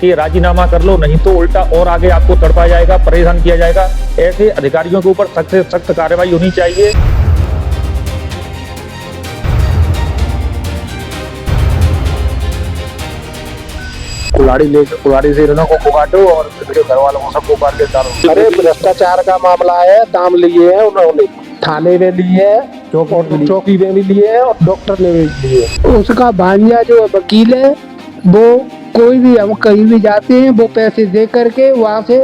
कि राजीनामा कर लो, नहीं तो उल्टा और आगे आपको तड़पाया जाएगा, परेशान किया जाएगा। ऐसे अधिकारियों के ऊपर सख्त से सख्त कार्रवाई होनी चाहिए। कुल्हाड़ी से इन्हों को काटो और इनके घर वालों को सबको काट के डालो। अरे भ्रष्टाचार का मामला है, दाम लिए हैं उन्होंने, थाने में लिए है, चौकी में भी लिए है और डॉक्टर ने भी लिए है। उसका भांजा जो वकील है वो कोई भी, हम कहीं भी जाते हैं वो पैसे दे करके वहाँ से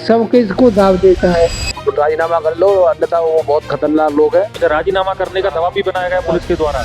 सबके इसको दाव देता है। तो राजीनामा कर लो, अन्यथा वो बहुत खतरनाक लोग हैं। राजीनामा करने का दबाव भी बनाया गया पुलिस के द्वारा।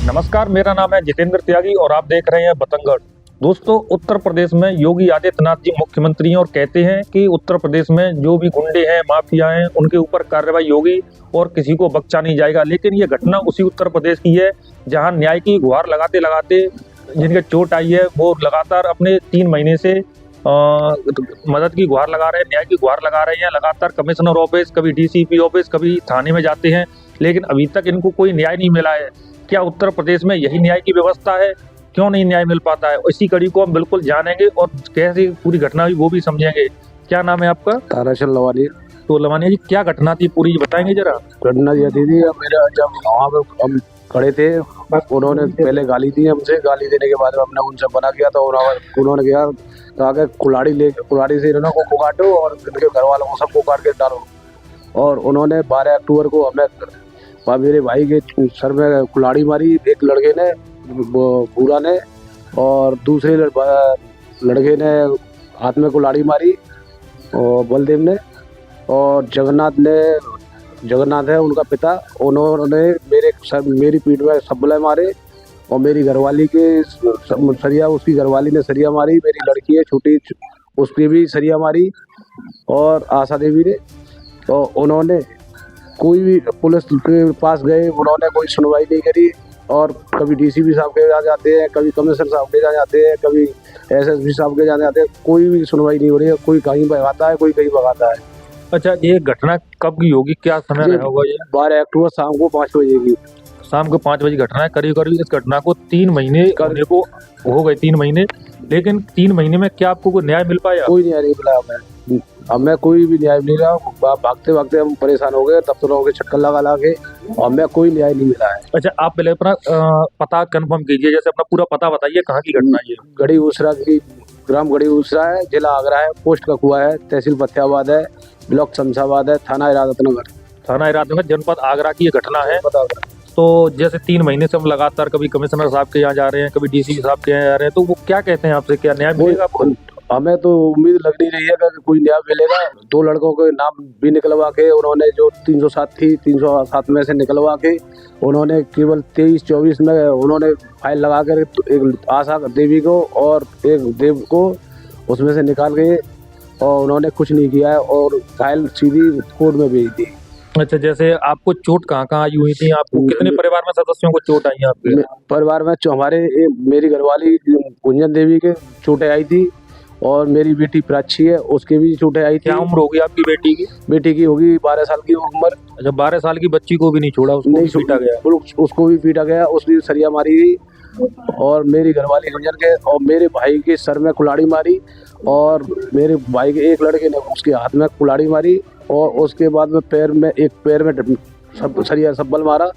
नमस्कार, मेरा नाम है जितेंद्र त्यागी और आप देख रहे हैं बतंगड़। दोस्तों, उत्तर प्रदेश में योगी आदित्यनाथ जी मुख्यमंत्री हैं और कहते हैं कि उत्तर प्रदेश में जो भी गुंडे हैं, माफिया हैं, उनके ऊपर कार्रवाई होगी और किसी को बख्शा नहीं जाएगा। लेकिन ये घटना उसी उत्तर प्रदेश की है जहां न्याय की गुहार लगाते लगाते जिनके चोट आई है वो लगातार अपने 3 महीने से मदद की गुहार लगा रहे हैं, न्याय की गुहार लगा रहे हैं। लगातार कमिश्नर ऑफिस, कभी डीसीपी ऑफिस, कभी थाने में जाते हैं, लेकिन अभी तक इनको कोई न्याय नहीं मिला है। क्या उत्तर प्रदेश में यही न्याय की व्यवस्था है? क्यों नहीं न्याय मिल पाता है? इसी कड़ी को हम बिल्कुल जानेंगे और कैसे पूरी घटना हुई वो भी समझेंगे। क्या नाम है आपका? ताराचंद लवानी। तो लवानिया जी, क्या घटना थी पूरी बताएंगे जरा? घटना ये थी, मेरा जब वहाँ पे हम खड़े थे, उन्होंने पहले गाली दी हमसे। गाली देने के बाद हमने उनसे मना किया तो उन्होंने किया कहा कि कुल्हाड़ी से इन्हों को काटो और इनके घर वालों को सबको काट के डालो। और उन्होंने 12 अक्टूबर को हमें मेरे भाई के सर में कुल्हाड़ी मारी, एक लड़के ने, बूढ़ा ने, और दूसरे लड़के ने हाथ में कुल्हाड़ी मारी, और बलदेव ने, और जगन्नाथ है उनका पिता, उन्होंने मेरी पीठ में सब्बले मारे और मेरी घरवाली के सरिया, उसकी घरवाली ने सरिया मारी। मेरी लड़की है छोटी, उसकी भी सरिया मारी, और आशा देवी ने। तो उन्होंने कोई भी पुलिस के पास गए, उन्होंने कोई सुनवाई नहीं करी। और कभी डीसीपी साहब के यहाँ जाते हैं, कभी कमिश्नर साहब के यहाँ जाते हैं, कभी एसएसपी साहब के यहाँ जाते हैं, कोई भी सुनवाई नहीं हो रही है। कोई कहीं भगाता है, कोई कहीं भगाता है। अच्छा, ये घटना कब की होगी? क्या समय रहा होगा ये? 12 अक्टूबर शाम को 5 बजे की। शाम को 5 बजे घटना है। करीब करीब इस घटना को 3 महीने करने को हो गए, 3 महीने। लेकिन 3 महीने में क्या आपको कोई न्याय मिल पाया? कोई न्याय नहीं मिला हमें कोई भी न्याय नहीं रहा। भागते भागते हम परेशान हो गए, तब तो लोगों के चक्कर लगा के, और हमें कोई न्याय नहीं मिला है। अच्छा, आप पहले अपना पता कंफर्म कीजिए, जैसे अपना पूरा पता बताइए, कहाँ की घटना है? गढ़ी उसरा की, ग्राम गढ़ी उसरा है, जिला आगरा है, पोस्ट ककुआ है, तहसील फतेहाबाद है, ब्लॉक शमशाबाद है, थाना इरादतनगर। थाना इरादतनगर, जनपद आगरा की ये घटना है। तो जैसे 3 महीने से हम लगातार कभी कमिश्नर साहब के यहाँ जा रहे हैं, कभी डीसीपी साहब के यहाँ जा रहे हैं, तो वो क्या कहते हैं आपसे? क्या न्याय मिलेगा आपको? हमें तो उम्मीद लग नहीं रही है कि कोई न्याय मिलेगा। 2 लड़कों के नाम भी निकलवा के उन्होंने, जो 307 थी, 307 में से निकलवा के उन्होंने केवल 23-24 में उन्होंने फाइल लगा कर एक आशा देवी को और एक देव को उसमें से निकाल के, और उन्होंने कुछ नहीं किया है और फाइल सीधी कोर्ट में भेज दी। अच्छा, जैसे आपको चोट कहाँ कहाँ आई हुई थी? आपको कितने परिवार में सदस्यों को चोट आई है आपके? परिवार में मेरी घरवाली गुंजन देवी के चोटें आई थी, और मेरी बेटी प्राची है, उसके भी चोटें आई थी। क्या उम्र होगी आपकी बेटी की? बेटी की होगी 12 साल की उम्र। अच्छा, 12 साल की बच्ची को भी नहीं छोड़ा? उसको नहीं पीटा गया? उसको भी पीटा गया, उसकी सरिया मारी गई। और मेरी घरवाली गुंजन के और मेरे भाई के सर में कुल्हाड़ी मारी, और मेरे भाई के एक लड़के ने उसके हाथ में कुल्हाड़ी मारी, और उसके बाद में एक पैर में सरिया सब्बल मारा।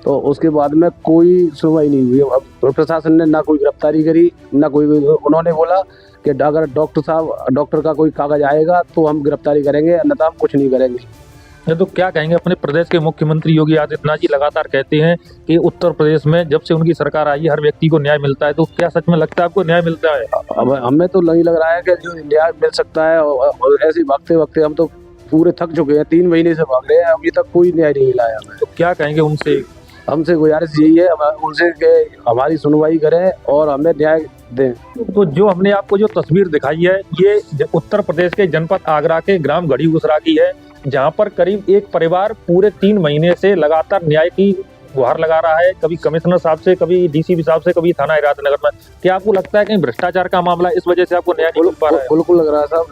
तो उसके बाद में कोई सुनवाई नहीं हुई। प्रशासन ने ना कोई गिरफ्तारी करी, ना कोई। उन्होंने बोला कि अगर डॉक्टर का कोई कागज आएगा तो हम गिरफ्तारी करेंगे, अन्यथा हम कुछ नहीं करेंगे। तो क्या कहेंगे? अपने प्रदेश के मुख्यमंत्री योगी आदित्यनाथ जी लगातार कहते हैं कि उत्तर प्रदेश में जब से उनकी सरकार आई है हर व्यक्ति को न्याय मिलता है, तो क्या सच में लगता है आपको न्याय मिलता है? अब हमें तो नहीं लग रहा है कि जो न्याय मिल सकता है, और ऐसे भागते भागते हम तो पूरे थक चुके हैं। 3 महीने से भाग रहे हैं, अभी तक कोई न्याय नहीं मिला है हमें। तो क्या कहेंगे उनसे? हमसे गुजारिश यही है उनसे कि हमारी सुनवाई करें और हमें न्याय दें। तो जो हमने आपको जो तस्वीर दिखाई है, ये उत्तर प्रदेश के जनपद आगरा के ग्राम गढ़ी उसरा की है, जहां पर करीब एक परिवार पूरे 3 महीने से लगातार न्याय की गुहार लगा रहा है, कभी कमिश्नर साहब से, कभी डीसीपी साहब से, कभी थाना इरादतनगर में। क्या आपको लगता है कि भ्रष्टाचार का मामला इस वजह से आपको न्याय नहीं मिल पा रहा है? बिल्कुल लग रहा है साहब,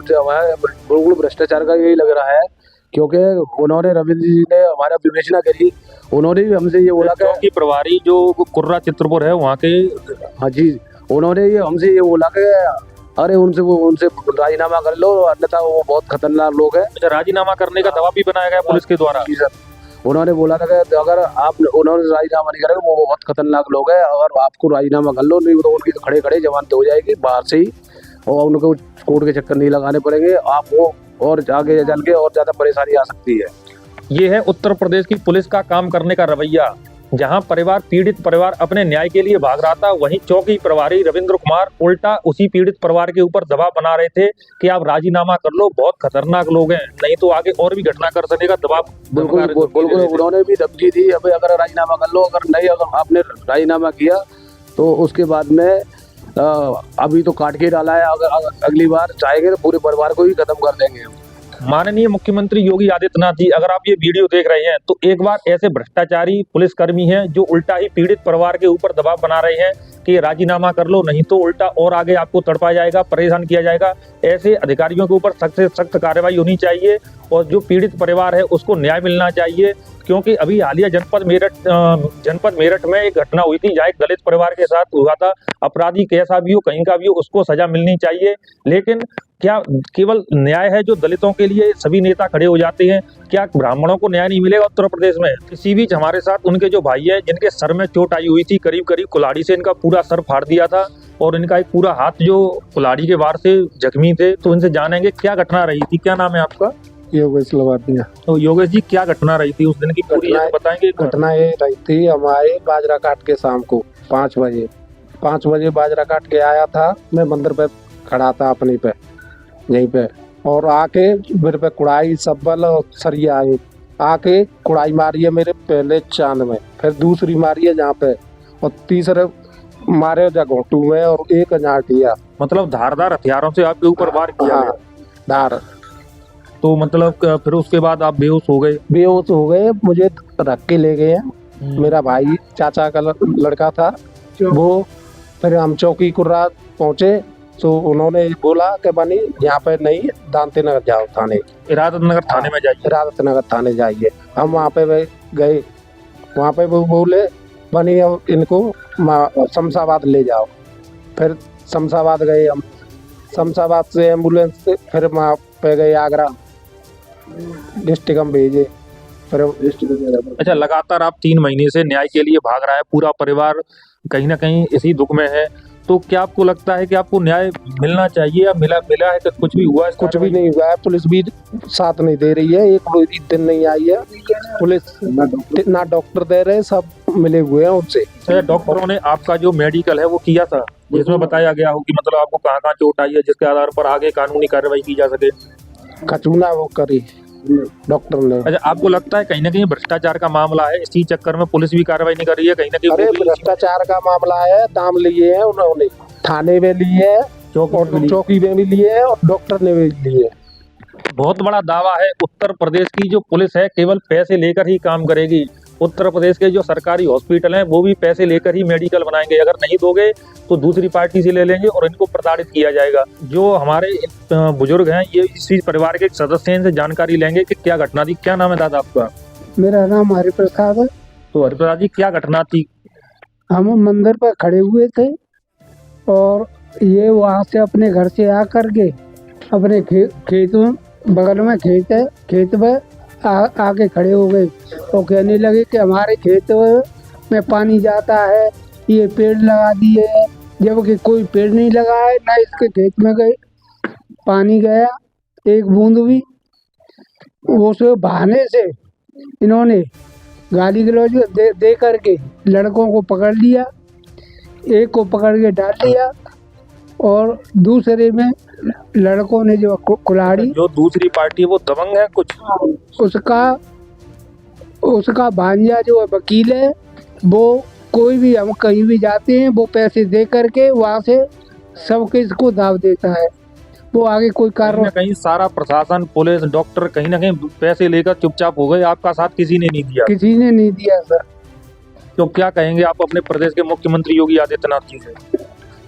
बिल्कुल भ्रष्टाचार का यही लग रहा है, क्योंकि उन्होंने रविंद्र जी ने हमारा विवेचना करी। उन्होंने भी हमसे ये बोला कि प्रभारी जो कुर्रा चित्रपुर है वहाँ के, हाँ जी, उन्होंने ये हमसे ये बोला कि अरे उनसे राजीनामा कर लो, अन्यथा वो बहुत खतरनाक लोग हैं। अच्छा, राजीनामा करने का दबाव भी बनाया गया पुलिस के द्वारा। जी सर, उन्होंने बोला था कि अगर उन्होंने राजीनामा नहीं करेगा, वो बहुत खतरनाक लोग हैं, अगर आपको राजीनामा कर लो, नहीं तो उनकी तो खड़े खड़े जमानत हो जाएगी बाहर से ही, और उनको कोर्ट के चक्कर नहीं लगाने पड़ेंगे आपको, और आगे चल के और ज्यादा परेशानी आ सकती है। ये है उत्तर प्रदेश की पुलिस का काम करने का रवैया। जहां पीड़ित परिवार अपने न्याय के लिए भाग रहा था, वहीं चौकी प्रभारी रविंद्र कुमार उल्टा उसी पीड़ित परिवार के ऊपर दबाव बना रहे थे कि आप राजीनामा कर लो, बहुत खतरनाक लोग हैं, नहीं तो आगे और भी घटना कर सकेगा। दबाव बिल्कुल उन्होंने भी धमकी दी, अभी अगर राजीनामा कर लो, अगर आपने राजीनामा किया तो उसके बाद में अभी तो काट के डाला है, अगर अगली बार चाहेंगे तो पूरे परिवार को ही खत्म कर देंगे। माननीय मुख्यमंत्री योगी आदित्यनाथ जी, अगर आप ये वीडियो देख रहे हैं तो एक बार ऐसे भ्रष्टाचारी पुलिसकर्मी हैं जो उल्टा ही पीड़ित परिवार के ऊपर दबाव बना रहे हैं कि राजीनामा कर लो, नहीं तो उल्टा और आगे आपको तड़पा जाएगा, परेशान किया जाएगा। ऐसे अधिकारियों के ऊपर सख्त से सख्त कार्रवाई होनी चाहिए और जो पीड़ित परिवार है उसको न्याय मिलना चाहिए। क्योंकि अभी हालिया जनपद मेरठ में एक घटना हुई थी जहाँ एक दलित परिवार के साथ हुआ था। अपराधी कैसा भी हो, कहीं का भी हो, उसको सजा मिलनी चाहिए। लेकिन क्या केवल न्याय है जो दलितों के लिए सभी नेता खड़े हो जाते हैं? क्या ब्राह्मणों को न्याय नहीं मिलेगा उत्तर प्रदेश में? इसी बीच हमारे साथ उनके जो भाई है जिनके सर में चोट आई हुई थी, करीब कुल्हाड़ी से इनका पूरा सर फाड़ दिया था और इनका एक पूरा हाथ जो कुल्हाड़ी के वार से जख्मी थे, तो इनसे जानेंगे क्या घटना रही थी। क्या नाम है आपका? योगेश लवाटिया। तो योगेश जी, क्या घटना रही थी उस दिन की पूरी बताएंगे? घटना ये रही थी, हमारे बाजरा काट के शाम को 5 बजे बाजरा काट के आया था, मैं मंदिर पे खड़ा था अपने पे यहीं पे, और आके मेरे पे कुड़ाई सब्बल और सरिया आई, आके कुड़ाई मारी है मेरे पहले चांद में, फिर दूसरी मारी है जहाँ पे, और तीसरे मारे घोटू में और एक नाटिया। मतलब धारदार हथियारों से आपके ऊपर वार किया गया? धार। तो मतलब फिर उसके बाद आप बेहोश हो गए? मुझे रख के ले गए। मेरा भाई चाचा का लड़का था वो, फिर हम चौकी कुर्रा पहुंचे तो उन्होंने बोला कि बनी यहाँ पे नहीं, दांते नगर जाओ थाने, इरादत नगर थाने जाइए। हम वहाँ पे गए, वहाँ पे वो बोले बनी अब इनको शमशाबाद ले जाओ। फिर शमशाबाद गए हम, शमशाबाद से एम्बुलेंस से फिर वहाँ पे गए आगरा, डिस्ट्रिक्ट हम भेजे। फिर अच्छा, लगातार आप 3 महीने से न्याय के लिए भाग रहा है, पूरा परिवार कहीं ना कहीं इसी दुख में है, तो क्या आपको लगता है कि आपको न्याय मिलना चाहिए या मिला है कि कुछ भी हुआ है? कुछ भी नहीं हुआ है, पुलिस भी साथ नहीं दे रही है, एक दिन नहीं आई है पुलिस, ना डॉक्टर दे रहे, सब मिले हुए हैं उनसे। डॉक्टरों ने आपका जो मेडिकल है वो किया था, जिसमें बताया गया हो कि मतलब आपको कहाँ कहाँ चोट आई है, जिसके आधार पर आगे कानूनी कार्रवाई की जा सके? कचूना वो करी डॉक्टर ने। अच्छा, आपको लगता है कहीं ना कहीं भ्रष्टाचार का मामला है, इसी चक्कर में पुलिस भी कार्रवाई नहीं कर रही है कहीं ना कहीं? अरे भ्रष्टाचार का मामला है, दाम लिए हैं उन्होंने, थाने में लिए है, चौकी में भी लिए है और डॉक्टर ने भी लिए। बहुत बड़ा दावा है उत्तर प्रदेश की जो पुलिस है केवल पैसे लेकर ही काम करेगी। उत्तर प्रदेश के जो सरकारी हॉस्पिटल हैं वो भी पैसे लेकर ही मेडिकल बनाएंगे, अगर नहीं दोगे तो दूसरी पार्टी से ले लेंगे और इनको प्रताड़ित किया जाएगा। जो हमारे बुजुर्ग हैं ये इसी परिवार के सदस्य हैं, इनसे जानकारी लेंगे कि क्या घटना थी। क्या नाम है दादा आपका? मेरा नाम हरिप्रसाद है। तो हरिप्रसाद जी, क्या घटना थी? हम मंदिर पर खड़े हुए थे और ये वहाँ से अपने घर से आकर के अपने खेत में, बगल में खेत में आके खड़े हो गए और कहने लगे कि हमारे खेत में पानी जाता है, ये पेड़ लगा दिए हैं, जबकि कोई पेड़ नहीं लगा है, ना इसके खेत में गए पानी गया एक बूंद भी। उस बहाने से इन्होंने गाली गलौज दे करके लड़कों को पकड़ लिया, एक को पकड़ के डाल दिया और दूसरे में लड़कों ने जो कुल्हाड़ी, जो दूसरी पार्टी है वो दबंग है कुछ, उसका भांजा जो वकील है वो, कोई भी हम कहीं भी जाते हैं वो पैसे दे करके वहाँ से सब किसको दाव देता है, वो आगे कोई कार्रवाई। कहीं सारा प्रशासन, पुलिस, डॉक्टर कहीं ना कहीं पैसे लेकर चुपचाप हो गए, आपका साथ किसी ने नहीं दिया? किसी ने नहीं दिया सर। तो क्या कहेंगे आप अपने प्रदेश के मुख्यमंत्री योगी आदित्यनाथ जी से?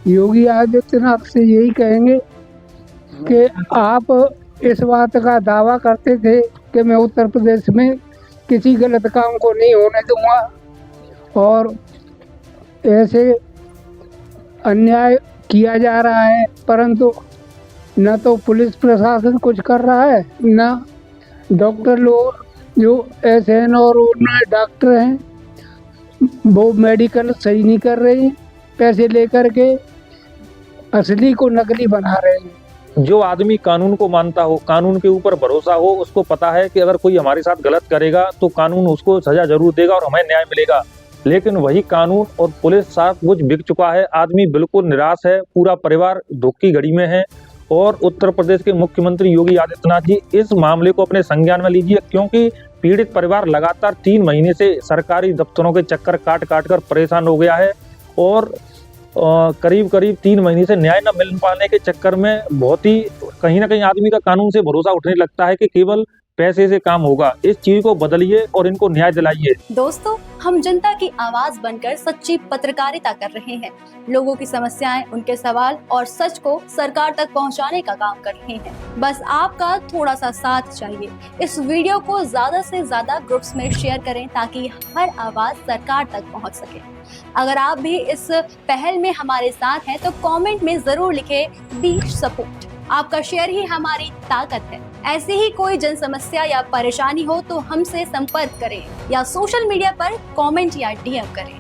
योगी आदित्यनाथ से यही कहेंगे कि आप इस बात का दावा करते थे कि मैं उत्तर प्रदेश में किसी गलत काम को नहीं होने दूंगा और ऐसे अन्याय किया जा रहा है, परंतु न तो पुलिस प्रशासन कुछ कर रहा है, न डॉक्टर लोग जो SN और डॉक्टर हैं वो मेडिकल सही नहीं कर रहे हैं, पैसे लेकर के असली को नकली बना रहे हैं। जो आदमी कानून को मानता हो, कानून के ऊपर भरोसा हो, उसको पता है कि अगर कोई हमारे साथ गलत करेगा तो कानून उसको सजा जरूर देगा और हमें न्याय मिलेगा। लेकिन वही कानून और पुलिस सब कुछ बिक चुका है। आदमी बिल्कुल निराश है, पूरा परिवार दुख की घड़ी में है। और उत्तर प्रदेश के मुख्यमंत्री योगी आदित्यनाथ जी इस मामले को अपने संज्ञान में लीजिए, क्योंकि पीड़ित परिवार लगातार 3 महीने से सरकारी दफ्तरों के चक्कर काट काट कर परेशान हो गया है और करीब 3 महीने से न्याय न मिल पाने के चक्कर में बहुत ही कहीं ना कहीं आदमी का कानून से भरोसा उठने लगता है कि केवल पैसे से काम होगा। इस चीज को बदलिए और इनको न्याय दिलाइए। दोस्तों, हम जनता की आवाज बनकर सच्ची पत्रकारिता कर रहे हैं। लोगों की समस्याएं, उनके सवाल और सच को सरकार तक पहुंचाने का काम कर रहे हैं। बस आपका थोड़ा सा साथ चाहिए। इस वीडियो को ज्यादा से ज्यादा ग्रुप्स में शेयर करें ताकि हर आवाज सरकार तक पहुंच सके। अगर आप भी इस पहल में हमारे साथ हैं तो कमेंट में जरूर लिखें वी सपोर्ट। आपका शेयर ही हमारी ताकत है। ऐसी ही कोई जन समस्या या परेशानी हो तो हमसे संपर्क करें या सोशल मीडिया पर कमेंट या DM करें।